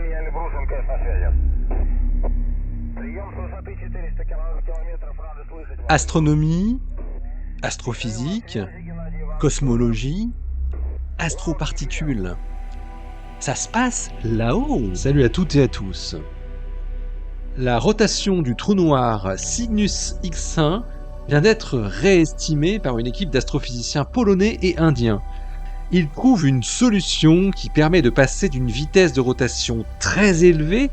Илья Брушенко на связи. Прием с высоты 400 километров, рады слышать вас. Astronomie, astrophysique, cosmologie, astroparticules. Ça se passe là-haut. Salut à toutes et à tous. La rotation du trou noir Cygnus X1 vient d'être réestimée par une équipe d'astrophysiciens polonais et indiens. Ils trouvent une solution qui permet de passer d'une vitesse de rotation très élevée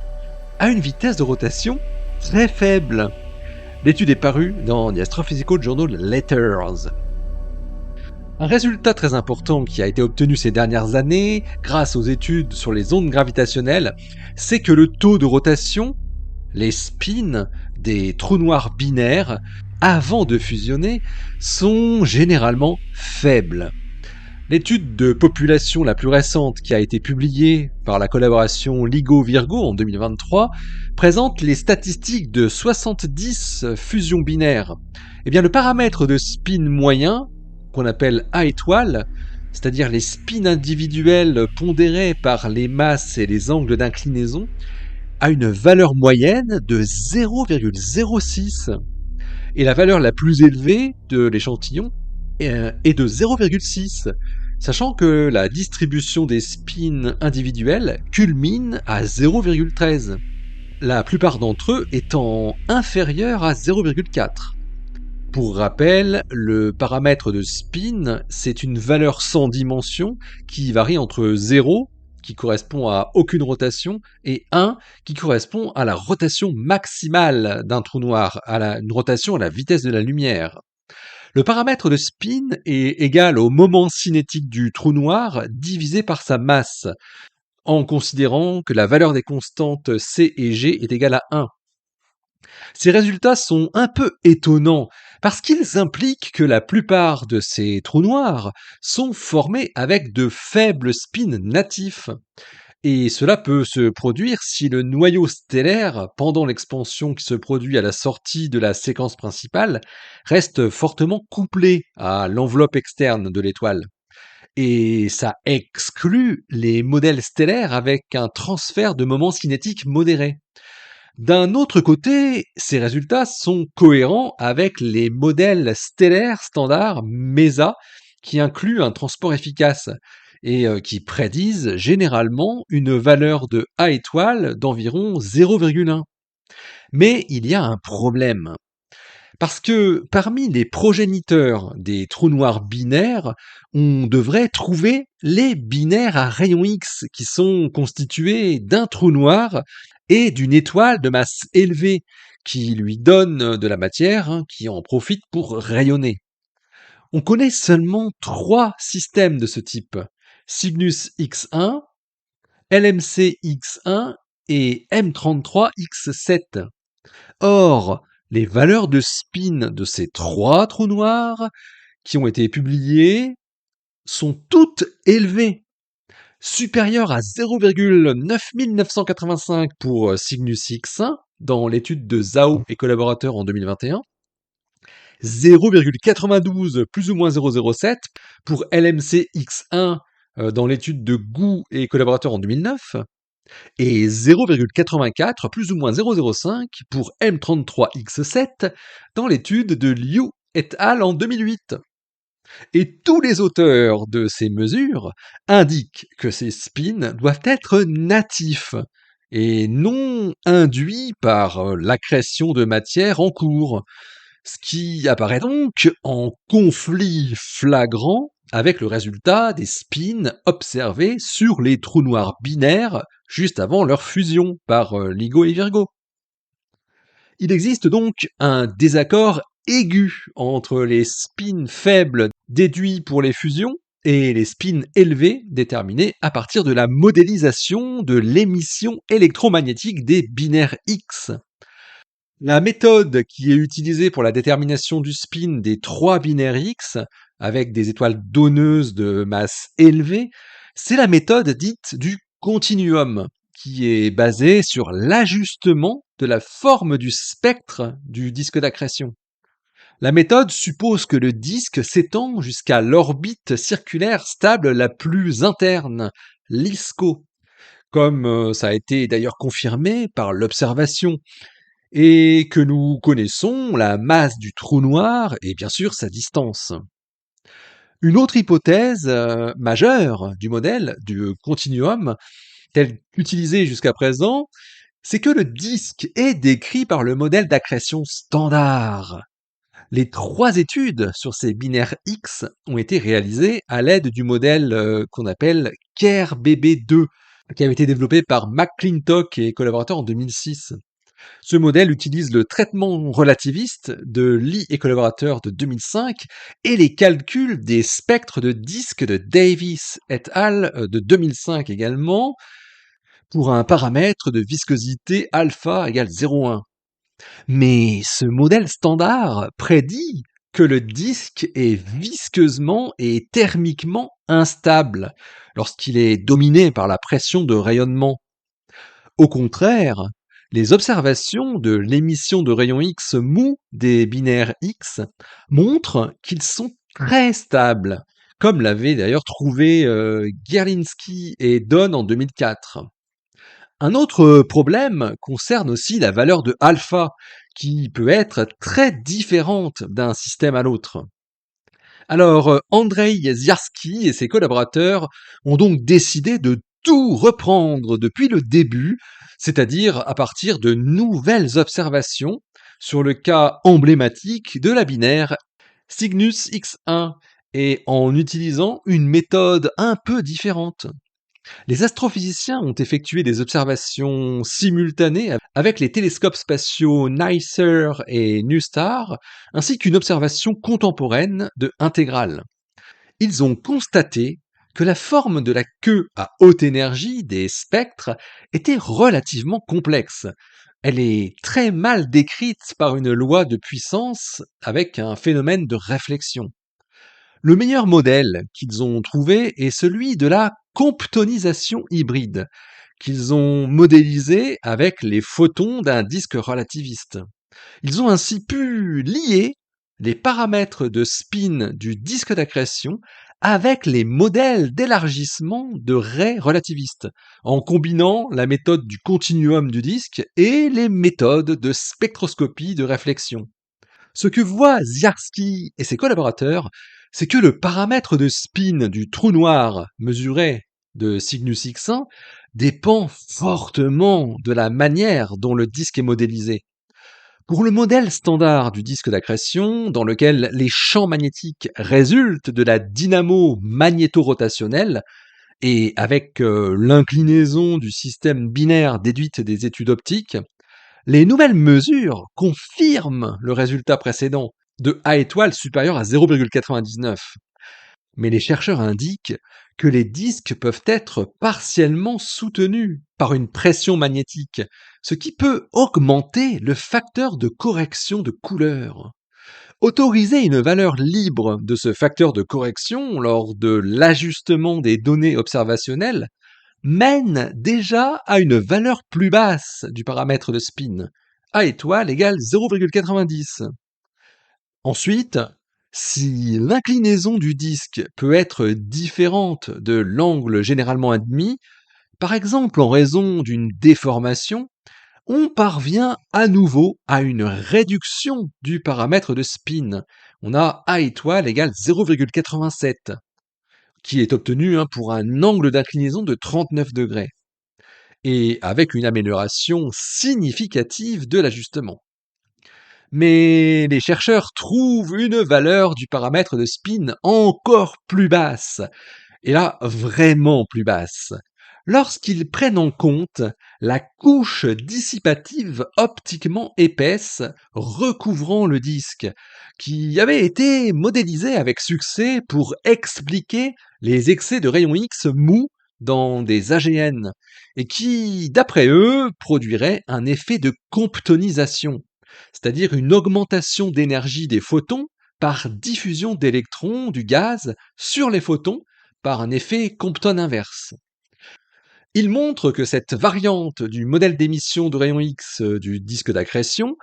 à une vitesse de rotation très faible. L'étude est parue dans The Astrophysical Journal Letters. Un résultat très important qui a été obtenu ces dernières années, grâce aux études sur les ondes gravitationnelles, c'est que le taux de rotation, les spins des trous noirs binaires, avant de fusionner, sont généralement faibles. L'étude de population la plus récente qui a été publiée par la collaboration LIGO-Virgo en 2023 présente les statistiques de 70 fusions binaires. Eh bien, le paramètre de spin moyen, qu'on appelle A étoile, c'est-à-dire les spins individuels pondérés par les masses et les angles d'inclinaison, a une valeur moyenne de 0,06. Et la valeur la plus élevée de l'échantillon est de 0,6, sachant que la distribution des spins individuels culmine à 0,13, la plupart d'entre eux étant inférieurs à 0,4. Pour rappel, le paramètre de spin, c'est une valeur sans dimension qui varie entre 0, qui correspond à aucune rotation, et 1, qui correspond à la rotation maximale d'un trou noir, une rotation à la vitesse de la lumière. Le paramètre de spin est égal au moment cinétique du trou noir divisé par sa masse, en considérant que la valeur des constantes C et G est égale à 1. Ces résultats sont un peu étonnants parce qu'ils impliquent que la plupart de ces trous noirs sont formés avec de faibles spins natifs. Et cela peut se produire si le noyau stellaire, pendant l'expansion qui se produit à la sortie de la séquence principale, reste fortement couplé à l'enveloppe externe de l'étoile. Et ça exclut les modèles stellaires avec un transfert de moment cinétique modéré. D'un autre côté, ces résultats sont cohérents avec les modèles stellaires standards MESA qui incluent un transport efficace et qui prédisent généralement une valeur de A étoile d'environ 0,1. Mais il y a un problème. Parce que parmi les progéniteurs des trous noirs binaires, on devrait trouver les binaires à rayon X qui sont constitués d'un trou noir et d'une étoile de masse élevée qui lui donne de la matière, qui en profite pour rayonner. On connaît seulement 3 systèmes de ce type: Cygnus X1, LMC X1 et M33X7. Or, les valeurs de spin de ces 3 trous noirs qui ont été publiées sont toutes élevées, supérieures à 0,9985 pour Cygnus X1 dans l'étude de Zhao et collaborateurs en 2021, 0,92 plus ou moins 0,07 pour LMC X1 dans l'étude de Gu et collaborateurs en 2009, et 0,84 plus ou moins 0,05 pour M33X7 dans l'étude de Liu et al. En 2008. Et tous les auteurs de ces mesures indiquent que ces spins doivent être natifs et non induits par l'accrétion de matière en cours, ce qui apparaît donc en conflit flagrant avec le résultat des spins observés sur les trous noirs binaires juste avant leur fusion par LIGO et Virgo. Il existe donc un désaccord aigu entre les spins faibles déduits pour les fusions et les spins élevés déterminés à partir de la modélisation de l'émission électromagnétique des binaires X. La méthode qui est utilisée pour la détermination du spin des 3 binaires X, avec des étoiles donneuses de masse élevée, c'est la méthode dite du continuum, qui est basée sur l'ajustement de la forme du spectre du disque d'accrétion. La méthode suppose que le disque s'étend jusqu'à l'orbite circulaire stable la plus interne, l'ISCO, comme ça a été d'ailleurs confirmé par l'observation, et que nous connaissons la masse du trou noir et bien sûr sa distance. Une autre hypothèse majeure du modèle du continuum, tel qu'utilisé jusqu'à présent, c'est que le disque est décrit par le modèle d'accrétion standard. Les 3 études sur ces binaires X ont été réalisées à l'aide du modèle qu'on appelle KER-BB2, qui avait été développé par McClintock et collaborateurs en 2006. Ce modèle utilise le traitement relativiste de Lee et collaborateurs de 2005 et les calculs des spectres de disques de Davis et al. De 2005 également, pour un paramètre de viscosité alpha égale 0,1. Mais ce modèle standard prédit que le disque est visqueusement et thermiquement instable lorsqu'il est dominé par la pression de rayonnement. Au contraire, les observations de l'émission de rayons X mous des binaires X montrent qu'ils sont très stables, comme l'avaient d'ailleurs trouvé Gierlinski et Don en 2004. Un autre problème concerne aussi la valeur de alpha, qui peut être très différente d'un système à l'autre. Alors, Andrei Ziarski et ses collaborateurs ont donc décidé de tout reprendre depuis le début, c'est-à-dire à partir de nouvelles observations sur le cas emblématique de la binaire Cygnus X1 et en utilisant une méthode un peu différente. Les astrophysiciens ont effectué des observations simultanées avec les télescopes spatiaux NICER et NuSTAR, ainsi qu'une observation contemporaine de intégrale. Ils ont constaté que la forme de la queue à haute énergie des spectres était relativement complexe. Elle est très mal décrite par une loi de puissance avec un phénomène de réflexion. Le meilleur modèle qu'ils ont trouvé est celui de la comptonisation hybride, qu'ils ont modélisé avec les photons d'un disque relativiste. Ils ont ainsi pu lier les paramètres de spin du disque d'accrétion avec les modèles d'élargissement de raies relativistes, en combinant la méthode du continuum du disque et les méthodes de spectroscopie de réflexion. Ce que voient Ziarski et ses collaborateurs, c'est que le paramètre de spin du trou noir mesuré de Cygnus X1 dépend fortement de la manière dont le disque est modélisé. Pour le modèle standard du disque d'accrétion, dans lequel les champs magnétiques résultent de la dynamo magnétorotationnelle, et avec l'inclinaison du système binaire déduite des études optiques, les nouvelles mesures confirment le résultat précédent de A étoile supérieur à 0,99. Mais les chercheurs indiquent que les disques peuvent être partiellement soutenus par une pression magnétique, ce qui peut augmenter le facteur de correction de couleur. Autoriser une valeur libre de ce facteur de correction lors de l'ajustement des données observationnelles mène déjà à une valeur plus basse du paramètre de spin, A étoile égale 0,90. Ensuite, si l'inclinaison du disque peut être différente de l'angle généralement admis, par exemple en raison d'une déformation, on parvient à nouveau à une réduction du paramètre de spin. On a A étoile égale 0,87, qui est obtenu pour un angle d'inclinaison de 39 degrés, et avec une amélioration significative de l'ajustement. Mais les chercheurs trouvent une valeur du paramètre de spin encore plus basse, et là vraiment plus basse, lorsqu'ils prennent en compte la couche dissipative optiquement épaisse recouvrant le disque, qui avait été modélisée avec succès pour expliquer les excès de rayons X mous dans des AGN, et qui, d'après eux, produirait un effet de comptonisation, c'est-à-dire une augmentation d'énergie des photons par diffusion d'électrons du gaz sur les photons par un effet Compton inverse. Il montre que cette variante du modèle d'émission de rayons X du disque d'accrétion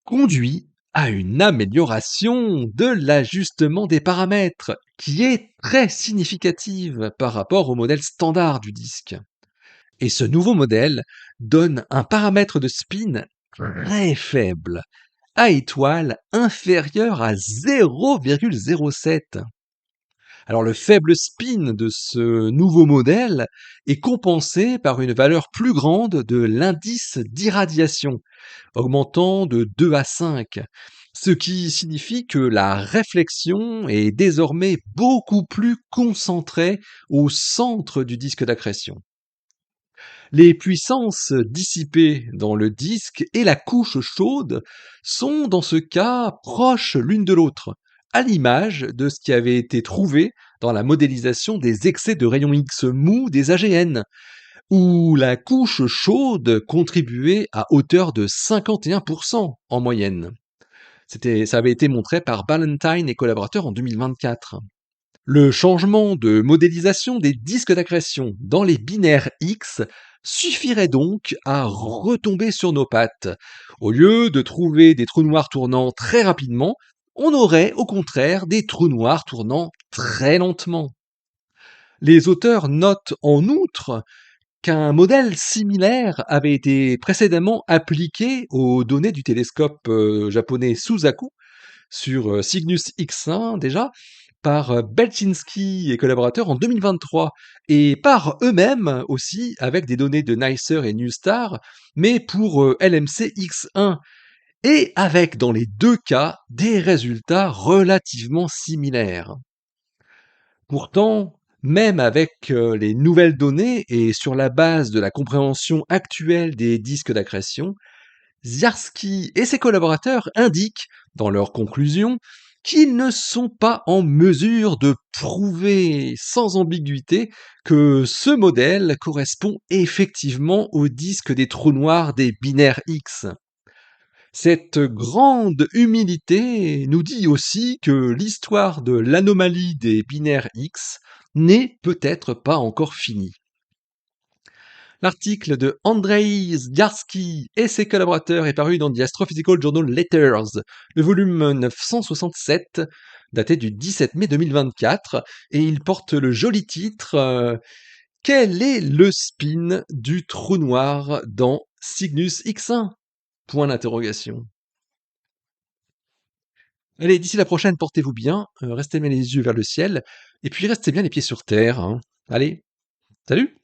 conduit à une amélioration de l'ajustement des paramètres, qui est très significative par rapport au modèle standard du disque. Et ce nouveau modèle donne un paramètre de spin très faible, à étoile inférieur à 0,07. Alors le faible spin de ce nouveau modèle est compensé par une valeur plus grande de l'indice d'irradiation, augmentant de 2 à 5, ce qui signifie que la réflexion est désormais beaucoup plus concentrée au centre du disque d'accrétion. Les puissances dissipées dans le disque et la couche chaude sont dans ce cas proches l'une de l'autre, à l'image de ce qui avait été trouvé dans la modélisation des excès de rayons X mous des AGN, où la couche chaude contribuait à hauteur de 51% en moyenne. Ça avait été montré par Ballantyne et collaborateurs en 2024. Le changement de modélisation des disques d'accrétion dans les binaires X suffirait donc à retomber sur nos pattes. Au lieu de trouver des trous noirs tournant très rapidement, on aurait au contraire des trous noirs tournant très lentement. Les auteurs notent en outre qu'un modèle similaire avait été précédemment appliqué aux données du télescope japonais Suzaku sur Cygnus X1 déjà, par Belczynski et collaborateurs en 2023, et par eux-mêmes aussi avec des données de NICER et NuSTAR, mais pour LMC X1, et avec dans les deux cas des résultats relativement similaires. Pourtant, même avec les nouvelles données et sur la base de la compréhension actuelle des disques d'accrétion, Ziarski et ses collaborateurs indiquent, dans leurs conclusions, qu'ils ne sont pas en mesure de prouver sans ambiguïté que ce modèle correspond effectivement au disque des trous noirs des binaires X. Cette grande humilité nous dit aussi que l'histoire de l'anomalie des binaires X n'est peut-être pas encore finie. L'article de Andrei Zdiarski et ses collaborateurs est paru dans The Astrophysical Journal Letters, le volume 967, daté du 17 mai 2024, et il porte le joli titre Quel est le spin du trou noir dans Cygnus X1 ? Point d'interrogation. Allez, d'ici la prochaine, portez-vous bien, restez bien les yeux vers le ciel, et puis restez bien les pieds sur terre. Allez, salut!